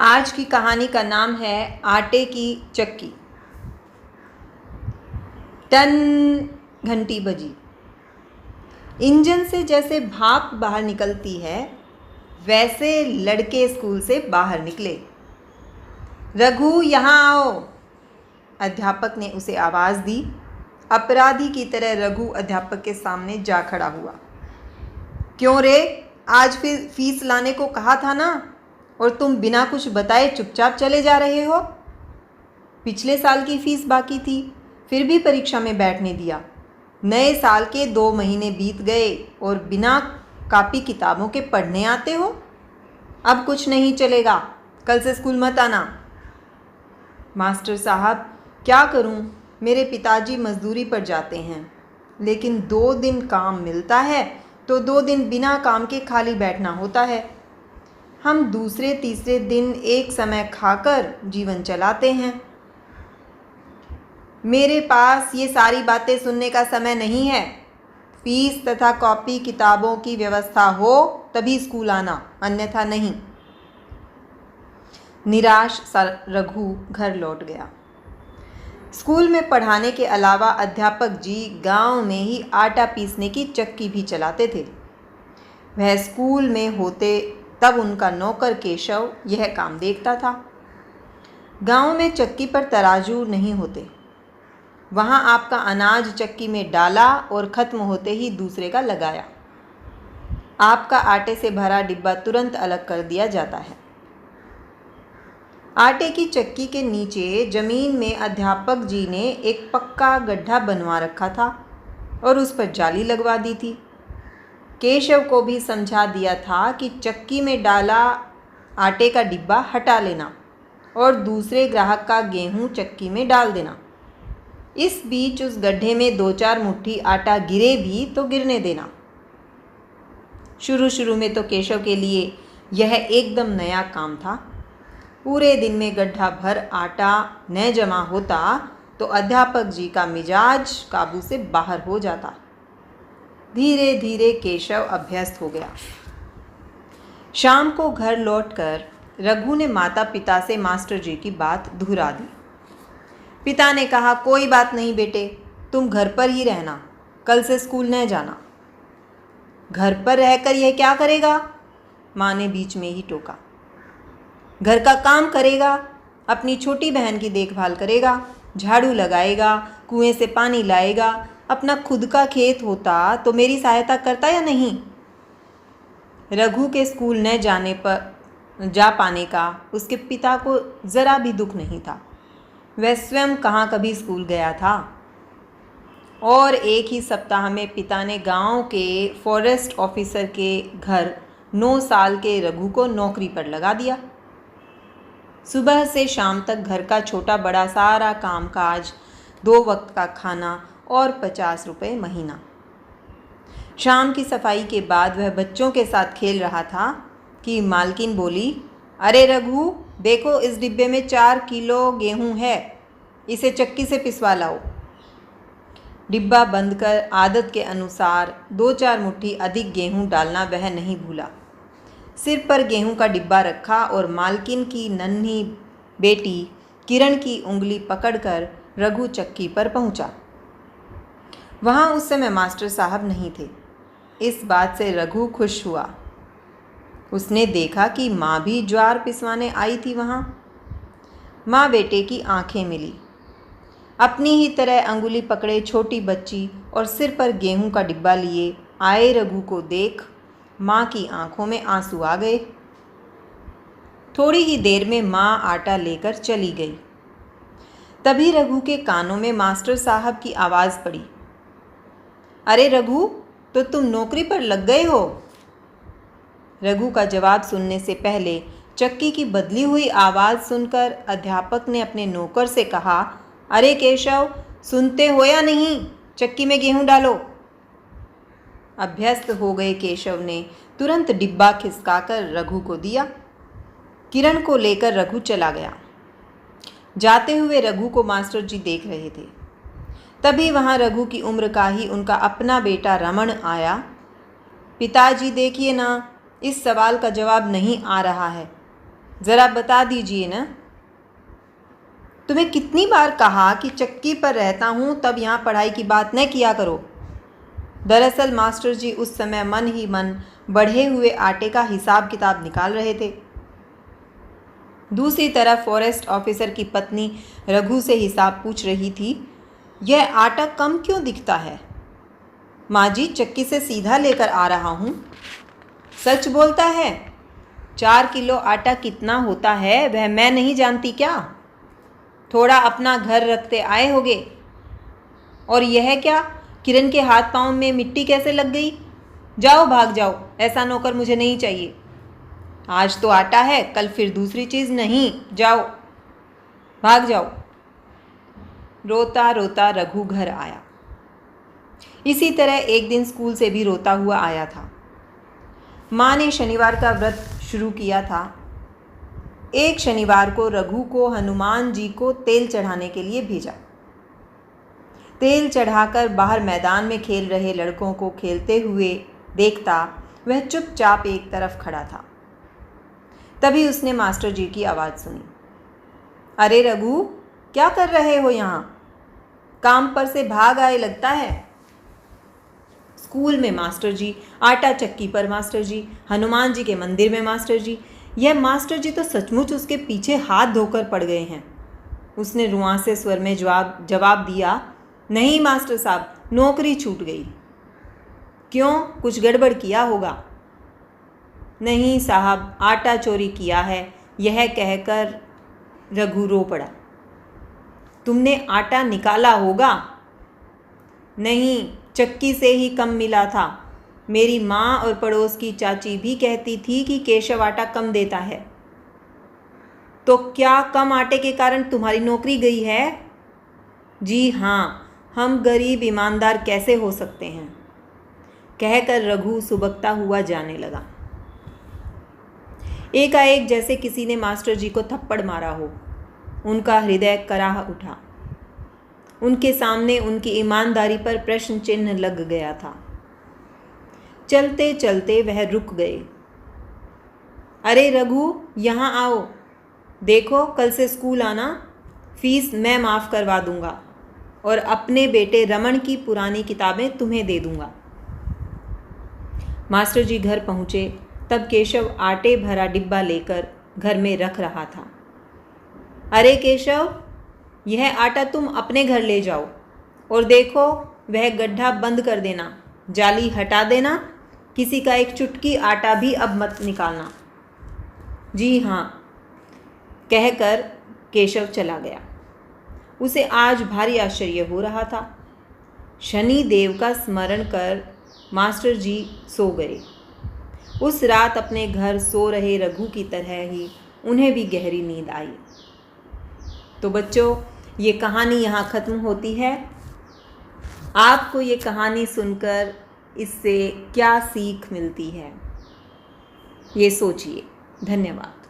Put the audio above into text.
आज की कहानी का नाम है आटे की चक्की। टन घंटी बजी। इंजन से जैसे भाप बाहर निकलती है, वैसे लड़के स्कूल से बाहर निकले। रघु, यहाँ आओ, अध्यापक ने उसे आवाज़ दी। अपराधी की तरह रघु अध्यापक के सामने जा खड़ा हुआ। क्यों रे, आज फिर फीस लाने को कहा था ना, और तुम बिना कुछ बताए चुपचाप चले जा रहे हो। पिछले साल की फीस बाकी थी, फिर भी परीक्षा में बैठने दिया। नए साल के 2 महीने बीत गए और बिना कॉपी किताबों के पढ़ने आते हो। अब कुछ नहीं चलेगा, कल से स्कूल मत आना। मास्टर साहब, क्या करूं? मेरे पिताजी मजदूरी पर जाते हैं, लेकिन 2 दिन काम मिलता है तो 2 दिन बिना काम के खाली बैठना होता है। हम दूसरे तीसरे दिन एक समय खाकर जीवन चलाते हैं। मेरे पास ये सारी बातें सुनने का समय नहीं है। फीस तथा कॉपी किताबों की व्यवस्था हो तभी स्कूल आना, अन्यथा नहीं। निराश सा रघु घर लौट गया। स्कूल में पढ़ाने के अलावा अध्यापक जी गांव में ही आटा पीसने की चक्की भी चलाते थे। वह स्कूल में होते तब उनका नौकर केशव यह काम देखता था। गांव में चक्की पर तराजू नहीं होते। वहां आपका अनाज चक्की में डाला और ख़त्म होते ही दूसरे का लगाया। आपका आटे से भरा डिब्बा तुरंत अलग कर दिया जाता है। आटे की चक्की के नीचे जमीन में अध्यापक जी ने एक पक्का गड्ढा बनवा रखा था और उस पर जाली लगवा दी थी। केशव को भी समझा दिया था कि चक्की में डाला आटे का डिब्बा हटा लेना और दूसरे ग्राहक का गेहूं चक्की में डाल देना। इस बीच उस गड्ढे में 2-4 मुट्ठी आटा गिरे भी तो गिरने देना। शुरू में तो केशव के लिए यह एकदम नया काम था। पूरे दिन में गड्ढा भर आटा न जमा होता तो अध्यापक जी का मिजाज काबू से बाहर हो जाता। धीरे धीरे केशव अभ्यस्त हो गया। शाम को घर लौटकर रघु ने माता पिता से मास्टर जी की बात दोहरा दी। पिता ने कहा, कोई बात नहीं बेटे, तुम घर पर ही रहना, कल से स्कूल न जाना। घर पर रहकर यह क्या करेगा? माँ ने बीच में ही टोका। घर का काम करेगा, अपनी छोटी बहन की देखभाल करेगा, झाड़ू लगाएगा, कुएं से पानी लाएगा। अपना खुद का खेत होता तो मेरी सहायता करता या नहीं? रघु के स्कूल न जा पाने का उसके पिता को ज़रा भी दुख नहीं था। वह स्वयं कहाँ कभी स्कूल गया था। और एक ही सप्ताह में पिता ने गांव के फॉरेस्ट ऑफिसर के घर 9 साल के रघु को नौकरी पर लगा दिया। सुबह से शाम तक घर का छोटा बड़ा सारा कामकाज, 2 वक्त का खाना और 50 रुपये महीना। शाम की सफाई के बाद वह बच्चों के साथ खेल रहा था कि मालकिन बोली, अरे रघु, देखो इस डिब्बे में 4 किलो गेहूं है, इसे चक्की से पिसवा लाओ। डिब्बा बंद कर आदत के अनुसार 2-4 मुट्ठी अधिक गेहूं डालना वह नहीं भूला। सिर पर गेहूं का डिब्बा रखा और मालकिन की नन्ही बेटी किरण की उंगली पकड़कर रघु चक्की पर पहुंचा। वहां उस समय मास्टर साहब नहीं थे। इस बात से रघु खुश हुआ। उसने देखा कि माँ भी ज्वार पिसवाने आई थी वहाँ। माँ बेटे की आंखें मिली। अपनी ही तरह अंगुली पकड़े छोटी बच्ची और सिर पर गेहूं का डिब्बा लिए आए रघु को देख माँ की आंखों में आंसू आ गए। थोड़ी ही देर में माँ आटा लेकर चली गई। तभी रघु के कानों में मास्टर साहब की आवाज़ पड़ी, अरे रघु, तो तुम नौकरी पर लग गए हो? रघु का जवाब सुनने से पहले चक्की की बदली हुई आवाज़ सुनकर अध्यापक ने अपने नौकर से कहा, अरे केशव, सुनते हो या नहीं? चक्की में गेहूं डालो। अभ्यस्त हो गए केशव ने तुरंत डिब्बा खिसकाकर रघु को दिया। किरण को लेकर रघु चला गया। जाते हुए रघु को मास्टर जी देख रहे थे। तभी वहाँ रघु की उम्र का ही उनका अपना बेटा रमन आया। पिताजी देखिए ना, इस सवाल का जवाब नहीं आ रहा है। ज़रा बता दीजिए ना, तुम्हें कितनी बार कहा कि चक्की पर रहता हूँ तब यहाँ पढ़ाई की बात न किया करो। दरअसल मास्टर जी उस समय मन ही मन बढ़े हुए आटे का हिसाब किताब निकाल रहे थे। दूसरी तरफ फॉरेस्ट ऑफिसर की पत्नी रघु से हिसाब पूछ रही थी, यह आटा कम क्यों दिखता है? माँ जी, चक्की से सीधा लेकर आ रहा हूँ। सच बोलता है? 4 किलो आटा कितना होता है वह मैं नहीं जानती क्या? थोड़ा अपना घर रखते आए होगे। और यह क्या, किरण के हाथ पांव में मिट्टी कैसे लग गई? जाओ, भाग जाओ, ऐसा नौकर मुझे नहीं चाहिए। आज तो आटा है, कल फिर दूसरी चीज़ नहीं। जाओ, भाग जाओ। रोता रोता रघु घर आया। इसी तरह एक दिन स्कूल से भी रोता हुआ आया था। माँ ने शनिवार का व्रत शुरू किया था। एक शनिवार को रघु को हनुमान जी को तेल चढ़ाने के लिए भेजा। तेल चढ़ाकर बाहर मैदान में खेल रहे लड़कों को खेलते हुए देखता वह चुपचाप एक तरफ खड़ा था। तभी उसने मास्टर जी की आवाज़ सुनी, अरे रघु, क्या कर रहे हो यहाँ? काम पर से भाग आए लगता है। स्कूल में मास्टर जी, आटा चक्की पर मास्टर जी, हनुमान जी के मंदिर में मास्टर जी। यह मास्टर जी तो सचमुच उसके पीछे हाथ धोकर पड़ गए हैं। उसने रुआंसे स्वर में जवाब दिया, नहीं मास्टर साहब, नौकरी छूट गई। क्यों, कुछ गड़बड़ किया होगा? नहीं साहब, आटा चोरी किया है। यह कहकर रघु रो पड़ा। तुमने आटा निकाला होगा? नहीं, चक्की से ही कम मिला था। मेरी माँ और पड़ोस की चाची भी कहती थी कि केशव आटा कम देता है। तो क्या कम आटे के कारण तुम्हारी नौकरी गई है? जी हाँ, हम गरीब ईमानदार कैसे हो सकते हैं? कहकर रघु सुबकता हुआ जाने लगा। एकाएक जैसे किसी ने मास्टर जी को थप्पड़ मारा हो। उनका हृदय कराह उठा। उनके सामने उनकी ईमानदारी पर प्रश्न चिन्ह लग गया था। चलते चलते वह रुक गए। अरे रघु, यहाँ आओ। देखो, कल से स्कूल आना, फीस मैं माफ़ करवा दूंगा और अपने बेटे रमन की पुरानी किताबें तुम्हें दे दूंगा। मास्टर जी घर पहुँचे तब केशव आटे भरा डिब्बा लेकर घर में रख रहा था। अरे केशव, यह आटा तुम अपने घर ले जाओ और देखो वह गड्ढा बंद कर देना, जाली हटा देना, किसी का एक चुटकी आटा भी अब मत निकालना। जी हाँ, कहकर केशव चला गया। उसे आज भारी आश्चर्य हो रहा था। शनि देव का स्मरण कर मास्टर जी सो गए। उस रात अपने घर सो रहे रघु की तरह ही उन्हें भी गहरी नींद आई। तो बच्चों, ये कहानी यहाँ ख़त्म होती है। आपको ये कहानी सुनकर इससे क्या सीख मिलती है, ये सोचिए। धन्यवाद।